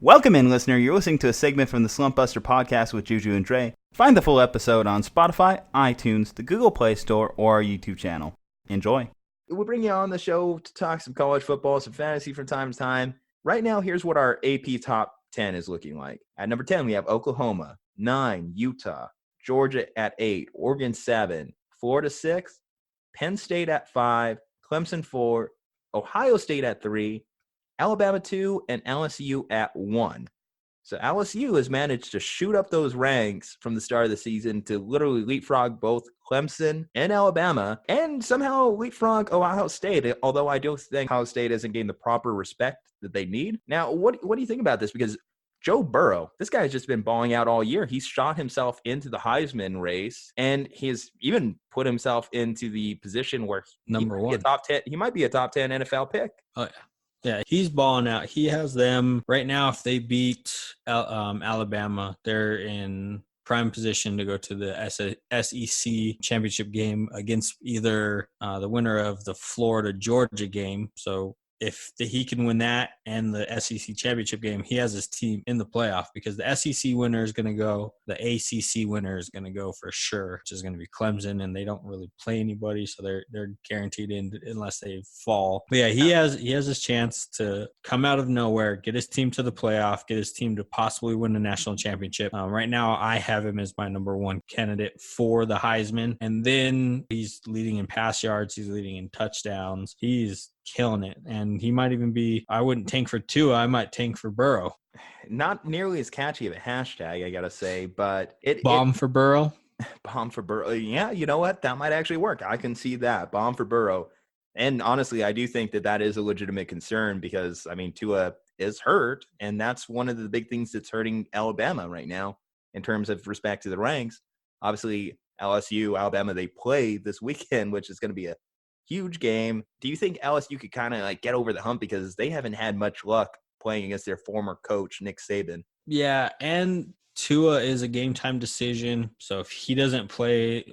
Welcome in, listener. You're listening to a segment from the Slumpbuster podcast with Ju-Ju and Dre. Find the full episode on Spotify, iTunes, the Google Play Store, or our YouTube channel. Enjoy. We'll bring you on the show to talk some college football, some fantasy from time to time. Right now, here's what our AP top 10 is looking like. At number 10, we have Oklahoma, 9, Utah, Georgia at 8, Oregon 7, Florida 6, Penn State at 5, Clemson 4, Ohio State at 3, Alabama 2, and LSU at 1. So LSU has managed to shoot up those ranks from the start of the season to literally leapfrog both Clemson and Alabama, and somehow leapfrog Ohio State, although I do think Ohio State hasn't gained the proper respect that they need. Now, what do you think about this? Because Joe Burrow, this guy has just been balling out all year. He's shot himself into the Heisman race, and he's even put himself into the position where number one, he might be a top 10 NFL pick. Oh, yeah. Yeah, he's balling out. He has them right now. If they beat Alabama, they're in prime position to go to the SEC championship game against either the winner of the Florida-Georgia game. So if he can win that and the SEC championship game, he has his team in the playoff, because the SEC winner is going to go, the ACC winner is going to go for sure, which is going to be Clemson, and they don't really play anybody, so they're guaranteed in unless they fall. But yeah, he has his chance to come out of nowhere, get his team to the playoff, get his team to possibly win the national championship. Right now, I have him as my number one candidate for the Heisman, and then he's leading in pass yards, he's leading in touchdowns, he's killing it, and he might even be, I wouldn't tank for Tua, I might tank for Burrow. Not nearly as catchy of a hashtag, I gotta say, but Bomb for Burrow. Bomb for Burrow. Yeah, you know what? That might actually work. I can see that. Bomb for Burrow. And honestly, I do think that is a legitimate concern, because, I mean, Tua is hurt, and that's one of the big things that's hurting Alabama right now in terms of respect to the ranks. Obviously, LSU, Alabama, they play this weekend, which is going to be a huge game. Do you think LSU could kind of like get over the hump, because they haven't had much luck playing against their former coach, Nick Saban? Yeah, and Tua is a game-time decision, so if he doesn't play,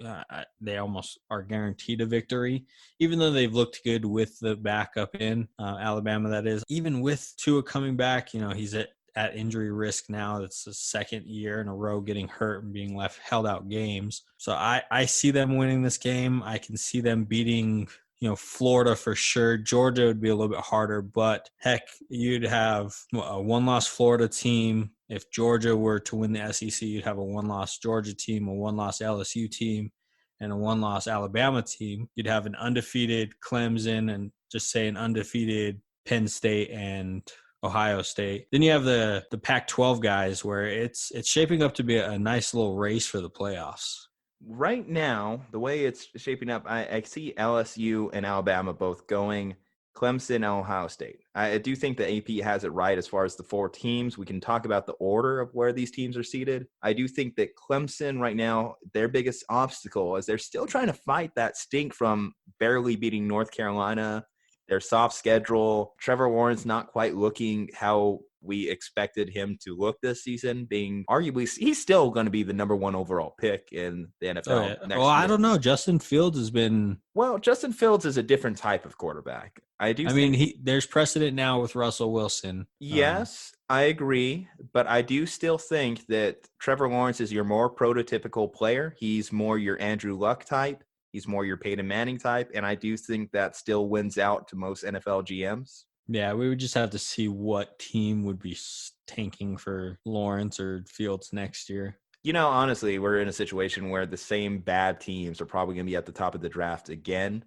they almost are guaranteed a victory, even though they've looked good with the backup in Alabama, that is. Even with Tua coming back, he's at injury risk now. It's the second year in a row getting hurt and being held out games. So I see them winning this game. I can see them beating Florida for sure. Georgia would be a little bit harder, but heck, you'd have a one-loss Florida team. If Georgia were to win the SEC, you'd have a one-loss Georgia team, a one-loss LSU team, and a one-loss Alabama team. You'd have an undefeated Clemson and just say an undefeated Penn State and Ohio State. Then you have the Pac-12 guys, where it's shaping up to be a nice little race for the playoffs. Right now, the way it's shaping up, I see LSU and Alabama both going, Clemson and Ohio State. I do think the AP has it right as far as the four teams. We can talk about the order of where these teams are seated. I do think that Clemson right now, their biggest obstacle is they're still trying to fight that stink from barely beating North Carolina, their soft schedule. Trevor Lawrence not quite looking how we expected him to look this season, being arguably, he's still going to be the number one overall pick in the NFL. Oh, yeah. Well, I don't know. Justin Fields has been... Well, Justin Fields is a different type of quarterback. There's precedent now with Russell Wilson. Yes, I agree. But I do still think that Trevor Lawrence is your more prototypical player. He's more your Andrew Luck type. He's more your Peyton Manning type. And I do think that still wins out to most NFL GMs. Yeah, we would just have to see what team would be tanking for Lawrence or Fields next year. Honestly, we're in a situation where the same bad teams are probably going to be at the top of the draft again.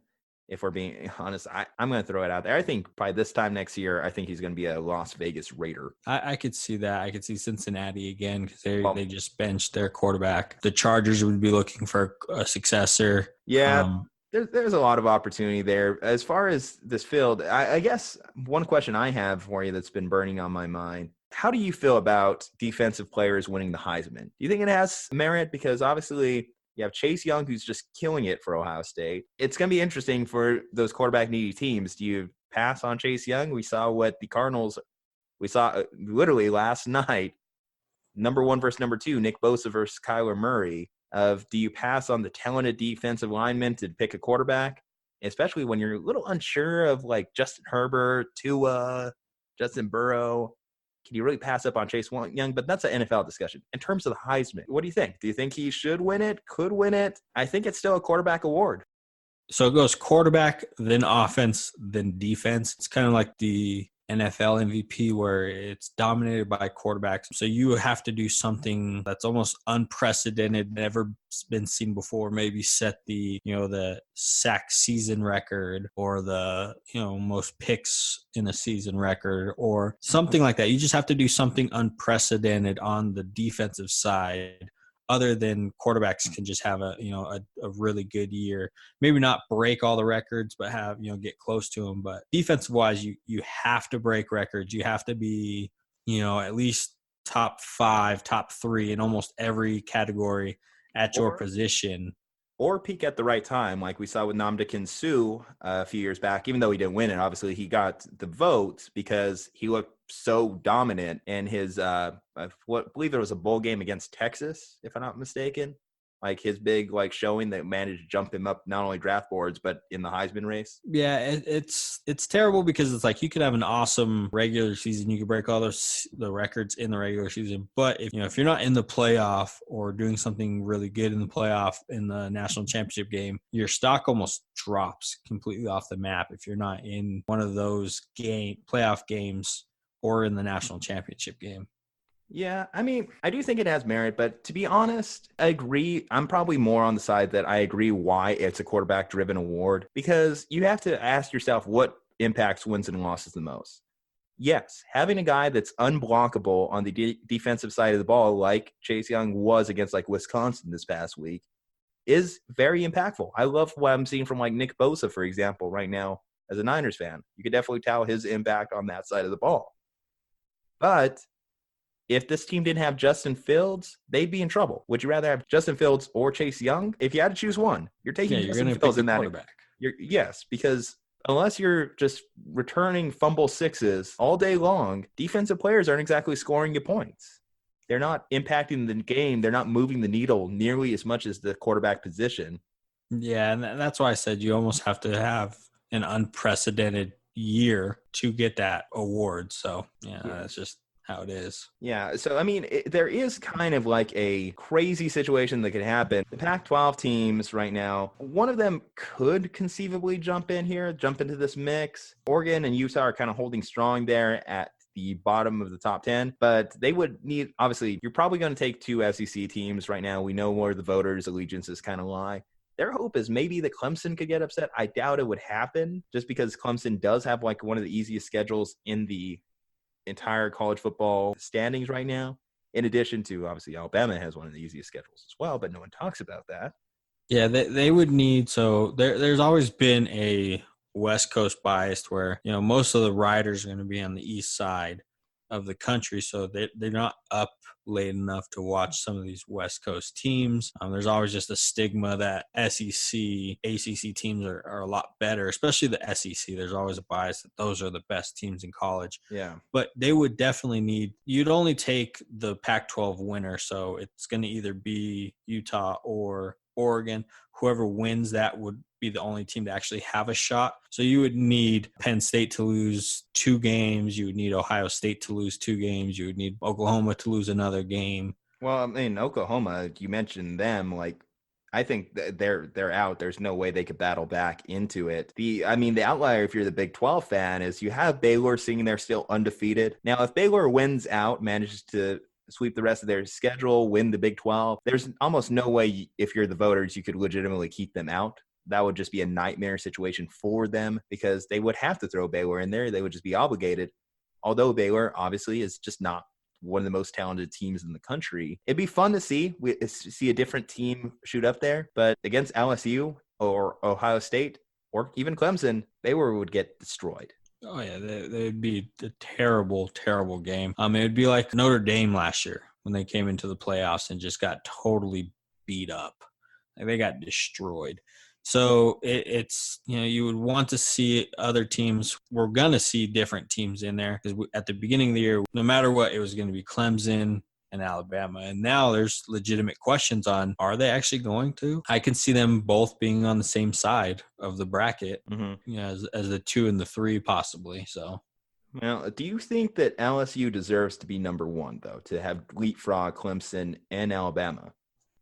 If we're being honest, I'm going to throw it out there. I think by this time next year, I think he's going to be a Las Vegas Raider. I could see that. I could see Cincinnati again, because they just benched their quarterback. The Chargers would be looking for a successor. Yeah. There's a lot of opportunity there. As far as this field, I guess one question I have for you that's been burning on my mind: how do you feel about defensive players winning the Heisman? Do you think it has merit? Because obviously you have Chase Young, who's just killing it for Ohio State. It's going to be interesting for those quarterback-needy teams. Do you pass on Chase Young? We saw what the Cardinals – we saw literally last night, number one versus number two, Nick Bosa versus Kyler Murray. Do you pass on the talented defensive lineman to pick a quarterback, especially when you're a little unsure of like Justin Herbert, Tua, Justin Burrow? can you really pass up on Chase Young? But that's an NFL discussion. In terms of the Heisman, what do you think? Do you think he should win it? Could win it? I think it's still a quarterback award. So it goes quarterback, then offense, then defense. It's kind of like the NFL MVP where it's dominated by quarterbacks. So you have to do something that's almost unprecedented, never been seen before. Maybe set the sack season record or the, most picks in a season record or something like that. You just have to do something unprecedented on the defensive side. Other than quarterbacks can just have a really good year, maybe not break all the records, but have, get close to them. But defensive wise, you have to break records. You have to be, at least top 5, top 3 in almost every category at your position. Or peak at the right time, like we saw with Ndamukong Suh a few years back. Even though he didn't win it, obviously he got the vote because he looked so dominant in his, I believe there was a bowl game against Texas, if I'm not mistaken. Like his big showing that managed to jump him up not only draft boards but in the Heisman race. Yeah, it's terrible because it's like you could have an awesome regular season, you could break all the records in the regular season, but if you're not in the playoff or doing something really good in the playoff in the national championship game, your stock almost drops completely off the map if you're not in one of those playoff games or in the national championship game. Yeah, I mean, I do think it has merit, but to be honest, I agree. I'm probably more on the side that I agree why it's a quarterback-driven award, because you have to ask yourself what impacts wins and losses the most. Yes, having a guy that's unblockable on the defensive side of the ball, like Chase Young was against Wisconsin this past week, is very impactful. I love what I'm seeing from Nick Bosa, for example, right now as a Niners fan. You could definitely tell his impact on that side of the ball. But if this team didn't have Justin Fields, they'd be in trouble. Would you rather have Justin Fields or Chase Young? If you had to choose one, you're taking Justin Fields in that quarterback. Yes, because unless you're just returning fumble sixes all day long, defensive players aren't exactly scoring you points. They're not impacting the game. They're not moving the needle nearly as much as the quarterback position. Yeah, and that's why I said you almost have to have an unprecedented year to get that award. So, that's just how it is. Yeah, so I mean, there is kind of a crazy situation that could happen. The Pac-12 teams right now, one of them could conceivably jump into this mix. Oregon and Utah are kind of holding strong there at the bottom of the top 10, but they would need, obviously, you're probably going to take 2 SEC teams right now. We know where the voters' allegiances kind of lie. Their hope is maybe that Clemson could get upset. I doubt it would happen just because Clemson does have one of the easiest schedules in the entire college football standings right now. In addition to, obviously, Alabama has one of the easiest schedules as well, but no one talks about that. Yeah, they would need, so there's always been a West Coast bias where, most of the riders are going to be on the east side of the country, so they're not up late enough to watch some of these West Coast teams. There's always just a stigma that SEC, ACC teams are a lot better, especially the SEC. There's always a bias that those are the best teams in college. Yeah. But they would definitely you'd only take the Pac-12 winner, so it's going to either be Utah or Oregon. Whoever wins that would be the only team to actually have a shot. So you would need Penn State to lose 2 games. You would need Ohio State to lose 2 games. You would need Oklahoma to lose another game. Well, I mean, Oklahoma, you mentioned them. I think they're out. There's no way they could battle back into it. The outlier, if you're the Big 12 fan, is you have Baylor sitting there still undefeated. Now, if Baylor wins out, manages to sweep the rest of their schedule, win the Big 12, there's almost no way, if you're the voters, you could legitimately keep them out. That would just be a nightmare situation for them because they would have to throw Baylor in there. They would just be obligated. Although Baylor, obviously, is just not one of the most talented teams in the country. It'd be fun to see a different team shoot up there. But against LSU or Ohio State or even Clemson, Baylor would get destroyed. Oh, yeah, they'd be a terrible, terrible game. It would be like Notre Dame last year when they came into the playoffs and just got totally beat up. They got destroyed. So it's, you would want to see other teams. We're going to see different teams in there because at the beginning of the year, no matter what, it was going to be Clemson and Alabama. And now there's legitimate questions on, are they actually going to? I can see them both being on the same side of the bracket, as the 2 and the 3 possibly. So, Well, do you think that LSU deserves to be number one, though, to have leapfrog Clemson and Alabama?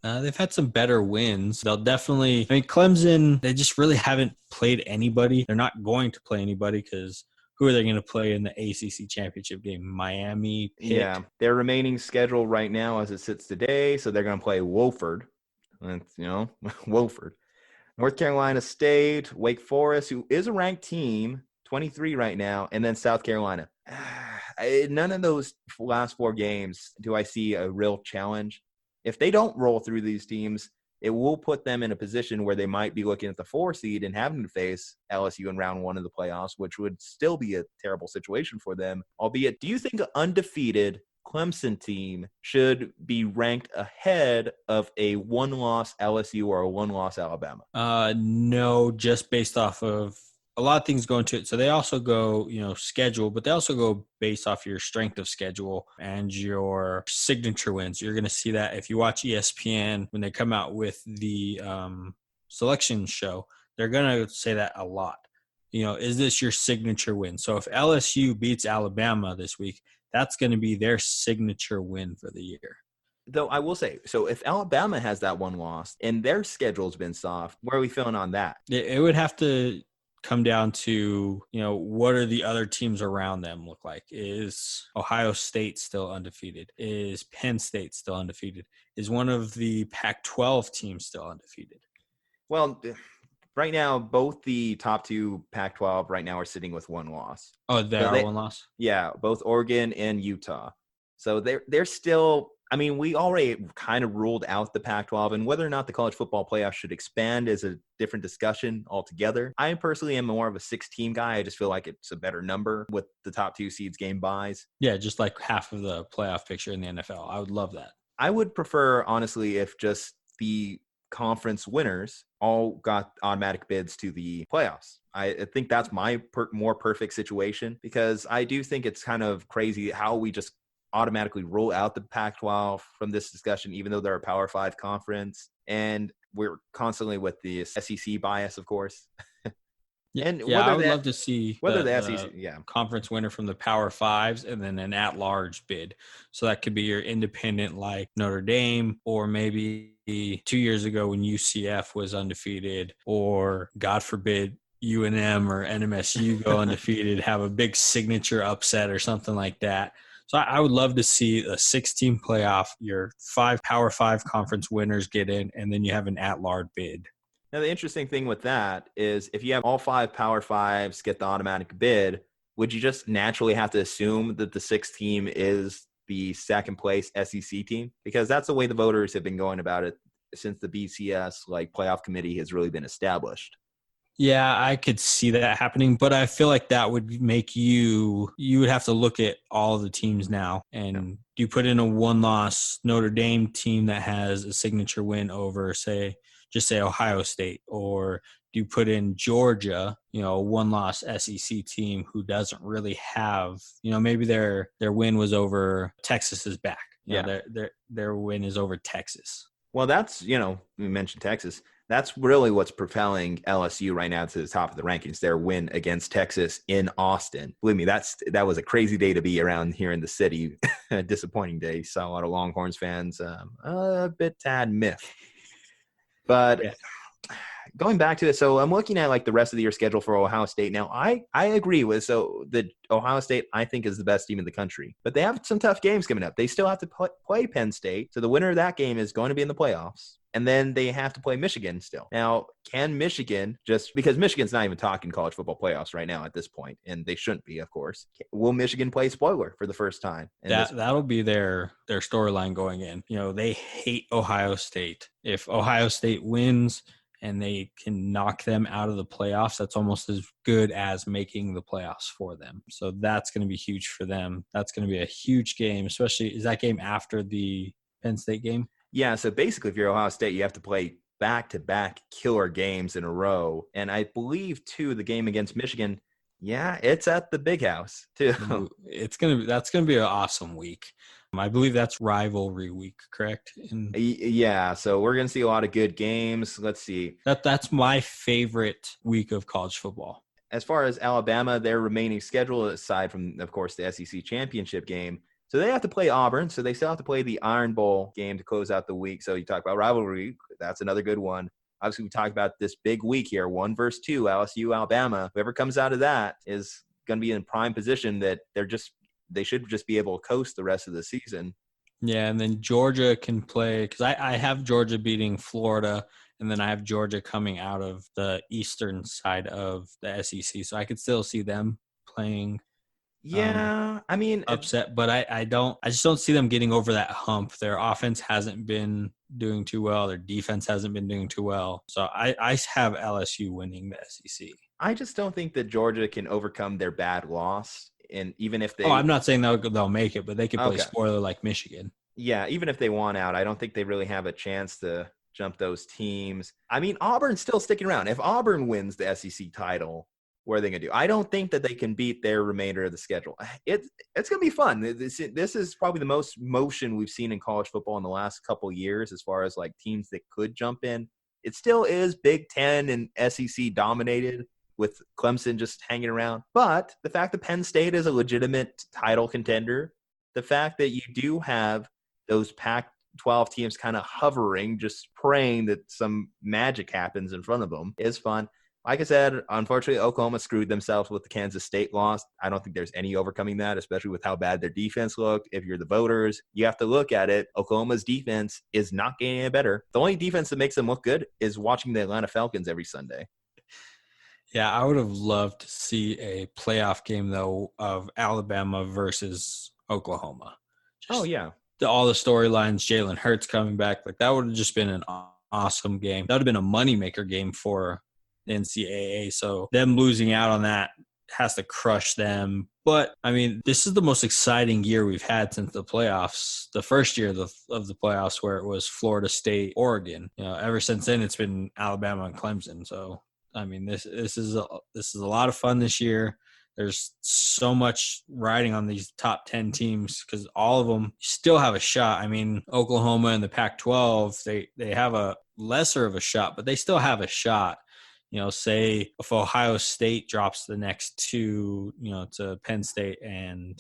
They've had some better wins. They'll definitely, I mean, Clemson, they just really haven't played anybody. They're not going to play anybody because who are they going to play in the ACC championship game? Miami, Pitt. Yeah, their remaining schedule right now as it sits today, so they're going to play Wofford. That's, Wofford. North Carolina State, Wake Forest, who is a ranked team, 23 right now, and then South Carolina. None of those last four games do I see a real challenge. If they don't roll through these teams, it will put them in a position where they might be looking at the 4 seed and having to face LSU in round 1 of the playoffs, which would still be a terrible situation for them. Albeit, do you think an undefeated Clemson team should be ranked ahead of a 1-loss LSU or a 1-loss Alabama? No, just based off of a lot of things go into it. So they also go, schedule, but they also go based off your strength of schedule and your signature wins. You're going to see that if you watch ESPN, when they come out with the selection show, they're going to say that a lot. Is this your signature win? So if LSU beats Alabama this week, that's going to be their signature win for the year. Though I will say, so if Alabama has that 1 loss and their schedule's been soft, where are we feeling on that? It would have to come down to, what are the other teams around them look like? Is Ohio State still undefeated? Is Penn State still undefeated? Is one of the Pac-12 teams still undefeated? Well, right now, both the top 2 Pac-12 right now are sitting with 1 loss. Oh, they are 1 loss? Yeah, both Oregon and Utah. So they're still – I mean, we already kind of ruled out the Pac-12, and whether or not the college football playoff should expand is a different discussion altogether. I personally am more of a 6-team guy. I just feel like it's a better number with the top 2 seeds game buys. Yeah, just like half of the playoff picture in the NFL. I would love that. I would prefer, honestly, if just the conference winners all got automatic bids to the playoffs. I think that's my more perfect situation, because I do think it's kind of crazy how we just automatically rule out the Pac-12 from this discussion, even though they're a Power 5 conference. And we're constantly with the SEC bias, of course. And I would love to see whether the SEC conference winner from the Power 5s and then an at-large bid. So that could be your independent like Notre Dame, or maybe 2 years ago when UCF was undefeated, or God forbid UNM or NMSU go undefeated, have a big signature upset or something like that. So I would love to see a 6-team playoff, your 5 Power 5 conference winners get in, and then you have an at-large bid. Now, the interesting thing with that is if you have all 5 Power 5s get the automatic bid, would you just naturally have to assume that the 6th team is the second place SEC team? Because that's the way the voters have been going about it since the BCS playoff committee has really been established. Yeah, I could see that happening, but I feel like that would make you would have to look at all of the teams now. And do you put in a 1-loss Notre Dame team that has a signature win over, say Ohio State? Or do you put in Georgia, a 1-loss SEC team who doesn't really have, maybe their win was over Texas's back. Their win is over Texas. Well, that's, we mentioned Texas. That's really what's propelling LSU right now to the top of the rankings, their win against Texas in Austin. Believe me, that was a crazy day to be around here in the city. A disappointing day. Saw a lot of Longhorns fans, a bit tad miffed. But going back to it, so I'm looking at the rest of the year schedule for Ohio State. Now, I agree with the Ohio State, I think, is the best team in the country. But they have some tough games coming up. They still have to play Penn State. So the winner of that game is going to be in the playoffs. And then they have to play Michigan still. Now, can Michigan, just because Michigan's not even talking college football playoffs right now at this point, and they shouldn't be, of course, will Michigan play spoiler for the first time? That'll be their storyline going in. They hate Ohio State. If Ohio State wins and they can knock them out of the playoffs, that's almost as good as making the playoffs for them. So that's going to be huge for them. That's going to be a huge game, especially is that game after the Penn State game? Yeah, so basically if you're Ohio State, you have to play back-to-back killer games in a row. And I believe, too, the game against Michigan, it's at the Big House, too. That's going to be an awesome week. I believe that's rivalry week, correct? Yeah, so we're going to see a lot of good games. Let's see. That's my favorite week of college football. as far as Alabama, their remaining schedule, aside from, of course, the SEC championship game, so they have to play Auburn. So they still have to play the Iron Bowl game to close out the week. So you talk about rivalry. That's another good one. Obviously, we talked about this big week here, 1 versus 2, LSU, Alabama. Whoever comes out of that is going to be in prime position that they should just be able to coast the rest of the season. Yeah, and then Georgia can play, because I have Georgia beating Florida, and then I have Georgia coming out of the eastern side of the SEC. So I could still see them playing Yeah, I mean, upset, but I just don't see them getting over that hump. Their offense hasn't been doing too well. Their defense hasn't been doing too well. So I have LSU winning the SEC. I just don't think that Georgia can overcome their bad loss. And even if they... I'm not saying they'll make it, but they could play spoiler like Michigan. Yeah, even if they won out, I don't think they really have a chance to jump those teams. I mean, Auburn's still sticking around. If Auburn wins the SEC title, what are they going to do? I don't think that they can beat their remainder of the schedule. It's going to be fun. This is probably the most motion we've seen in college football in the last couple of years as far as like teams that could jump in. It still is Big Ten and SEC dominated, with Clemson just hanging around. But the fact that Penn State is a legitimate title contender, the fact that you do have those Pac-12 teams kind of hovering, just praying that some magic happens in front of them, is fun. Like I said, unfortunately, Oklahoma screwed themselves with the Kansas State loss. I don't think there's any overcoming that, especially with how bad their defense looked. If you're the voters, you have to look at it. Oklahoma's defense is not getting any better. The only defense that makes them look good is watching the Atlanta Falcons every Sunday. Yeah, I would have loved to see a playoff game, though, of Alabama versus Oklahoma. Oh, yeah. All the storylines, Jalen Hurts coming back, like that would have just been an awesome game. That would have been a moneymaker game for the NCAA. So them losing out on that has to crush them. But, I mean, this is the most exciting year we've had since the playoffs, the first year of the playoffs where it was Florida State, Oregon. Ever since then, it's been Alabama and Clemson. So, I mean, this is a lot of fun this year. There's so much riding on these top 10 teams because all of them still have a shot. I mean, Oklahoma and the Pac-12, they have a lesser of a shot, but they still have a shot. Say if Ohio State drops the next two, to Penn State and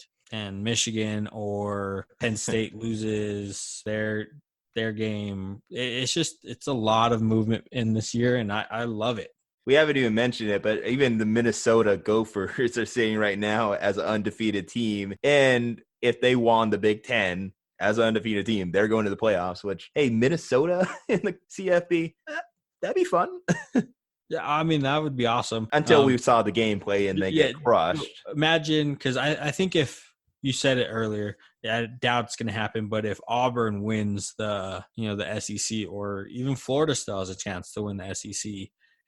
Michigan, or Penn State loses their game. It's a lot of movement in this year, and I love it. We haven't even mentioned it, but even the Minnesota Gophers are sitting right now as an undefeated team. And if they won the Big Ten as an undefeated team, they're going to the playoffs, which, hey, Minnesota in the CFB, that'd be fun. Yeah, I mean, that would be awesome. Until we saw the gameplay and they get crushed. Imagine, because I think if you said it earlier, I doubt it's going to happen, but if Auburn wins the SEC, or even Florida still has a chance to win the SEC,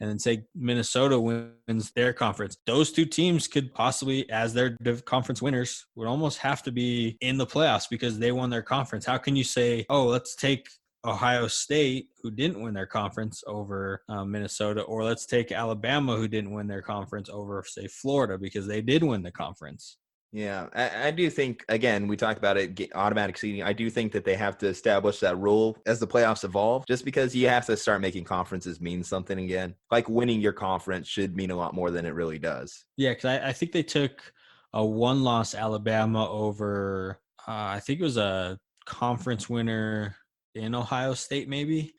and then say Minnesota wins their conference, those two teams could possibly, as their conference winners, would almost have to be in the playoffs because they won their conference. How can you say, oh, let's take Ohio State, who didn't win their conference, over Minnesota, or let's take Alabama, who didn't win their conference, over, say, Florida, because they did win the conference? Yeah, I do think, again, we talked about it, automatic seeding. I do think that they have to establish that rule as the playoffs evolve, just because you have to start making conferences mean something again. Like winning your conference should mean a lot more than it really does. Yeah, because I think they took a one-loss Alabama over, I think it was a conference winner in Ohio State, maybe.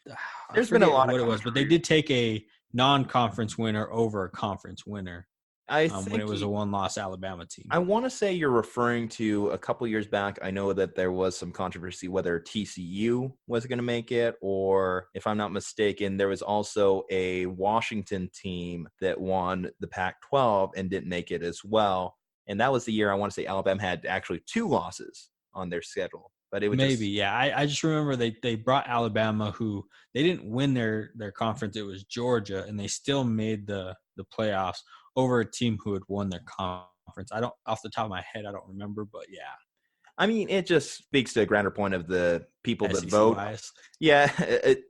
There's been a lot of what it was, but they did take a non-conference winner over a conference winner. When it was a one-loss Alabama team. I want to say you're referring to a couple years back. I know that there was some controversy whether TCU was going to make it, or if I'm not mistaken, there was also a Washington team that won the Pac-12 and didn't make it as well. And that was the year I want to say Alabama had actually 2 losses on their schedule. But it would I just remember they brought Alabama, who they didn't win their conference. It was Georgia, and they still made the playoffs over a team who had won their conference. I don't, off the top of my head, I don't remember, but yeah. I mean, it just speaks to a grander point of the people SEC that vote. Bias. Yeah,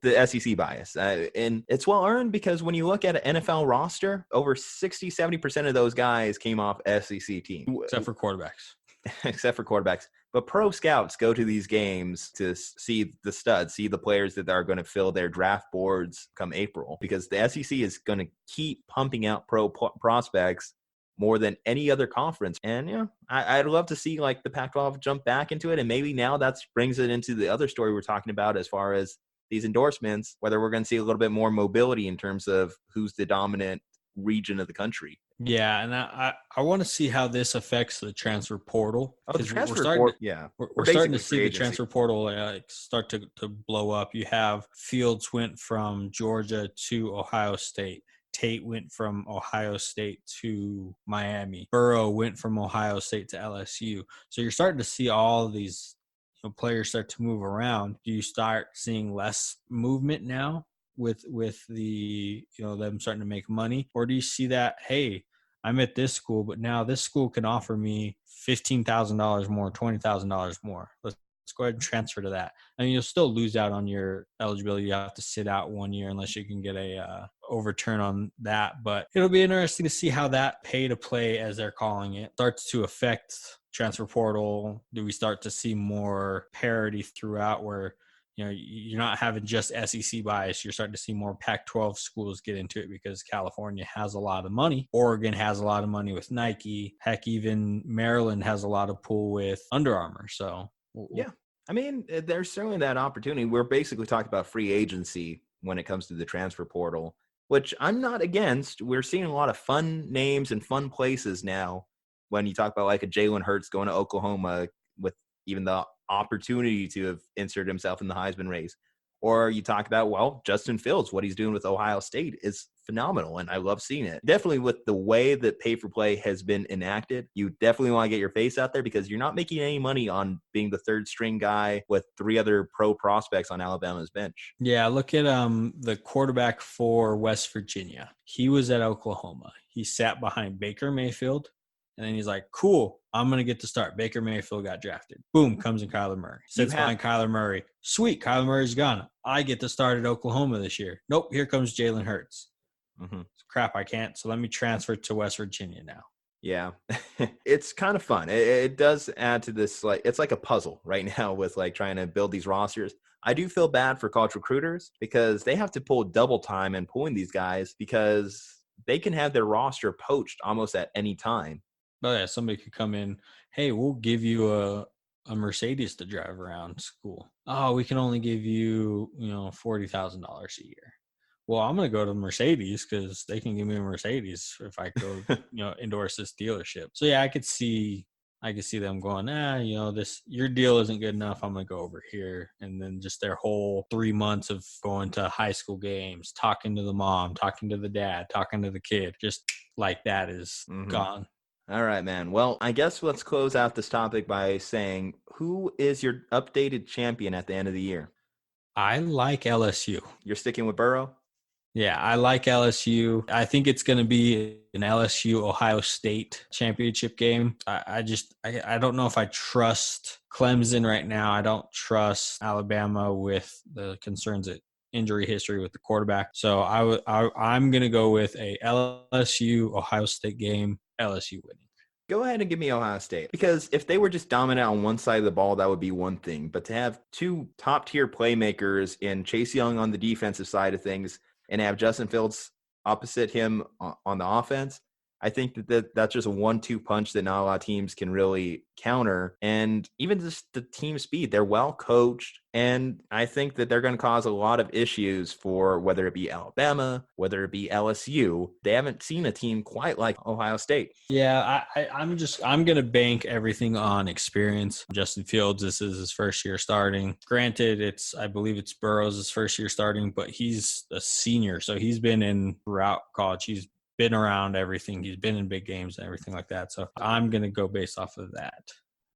the SEC bias. And it's well earned, because when you look at an NFL roster, over 60-70% of those guys came off SEC teams. Except for quarterbacks. But pro scouts go to these games to see the studs, see the players that are going to fill their draft boards come April, because the SEC is going to keep pumping out pro prospects more than any other conference. And I'd love to see like the Pac-12 jump back into it. And maybe now that brings it into the other story we're talking about as far as these endorsements, whether we're going to see a little bit more mobility in terms of who's the dominant region of the country. Yeah, and I want to see how this affects the transfer portal. Oh, the transfer portal, yeah. We're starting to see the transfer portal start to blow up. You have Fields went from Georgia to Ohio State. Tate went from Ohio State to Miami. Burrow went from Ohio State to LSU. So you're starting to see all of these players start to move around. Do you start seeing less movement now with the them starting to make money, or do you see that, hey, I'm at this school, but now this school can offer me $15,000 more, $20,000 more. Let's go ahead and transfer to that. I mean, you'll still lose out on your eligibility. You have to sit out 1 year unless you can get a overturn on that. But it'll be interesting to see how that pay to play, as they're calling it, starts to affect transfer portal. Do we start to see more parity throughout where you're not having just SEC bias. You're starting to see more Pac-12 schools get into it because California has a lot of money. Oregon has a lot of money with Nike. Heck, even Maryland has a lot of pull with Under Armour. So, yeah. I mean, there's certainly that opportunity. We're basically talking about free agency when it comes to the transfer portal, which I'm not against. We're seeing a lot of fun names and fun places now when you talk about like a Jalen Hurts going to Oklahoma with even the opportunity to have inserted himself in the Heisman race. Or you talk about, Justin Fields, what he's doing with Ohio State is phenomenal, and I love seeing it. Definitely with the way that pay-for-play has been enacted, you definitely want to get your face out there because you're not making any money on being the third-string guy with 3 other pro prospects on Alabama's bench. Yeah, look at the quarterback for West Virginia. He was at Oklahoma. He sat behind Baker Mayfield. And then he's like, cool, I'm going to get to start. Baker Mayfield got drafted. Boom, comes in Kyler Murray. Sits behind Kyler Murray. Sweet, Kyler Murray's gone. I get to start at Oklahoma this year. Nope, here comes Jalen Hurts. Crap, I can't. So let me transfer to West Virginia now. Yeah, it's kind of fun. It does add to this, like, it's like a puzzle right now with like trying to build these rosters. I do feel bad for college recruiters because they have to pull double time and pulling these guys because they can have their roster poached almost at any time. Oh, yeah, somebody could come in, hey, we'll give you a Mercedes to drive around school. Oh, we can only give you, $40,000 a year. Well, I'm going to go to Mercedes because they can give me a Mercedes if I go, endorse this dealership. So, yeah, I could see them going, your deal isn't good enough. I'm going to go over here. And then just their whole 3 months of going to high school games, talking to the mom, talking to the dad, talking to the kid, just like that is gone. All right, man. Well, I guess let's close out this topic by saying, who is your updated champion at the end of the year? I like LSU. You're sticking with Burrow? Yeah, I like LSU. I think it's going to be an LSU-Ohio State championship game. I don't know if I trust Clemson right now. I don't trust Alabama with the concerns at injury history with the quarterback. So I'm going to go with a LSU-Ohio State game, LSU winning. Go ahead and give me Ohio State. Because if they were just dominant on one side of the ball, that would be one thing. But to have 2 top-tier playmakers in Chase Young on the defensive side of things and have Justin Fields opposite him on the offense, I think that's just a 1-2 punch that not a lot of teams can really counter. And even just the team speed, they're well coached. And I think that they're going to cause a lot of issues for whether it be Alabama, whether it be LSU. They haven't seen a team quite like Ohio State. Yeah, I'm going to bank everything on experience. Justin Fields, this is his first year starting. Granted, I believe it's Burrow's first year starting, but he's a senior. So he's been in throughout college. He's been around everything. He's been in big games and everything like that. So I'm going to go based off of that.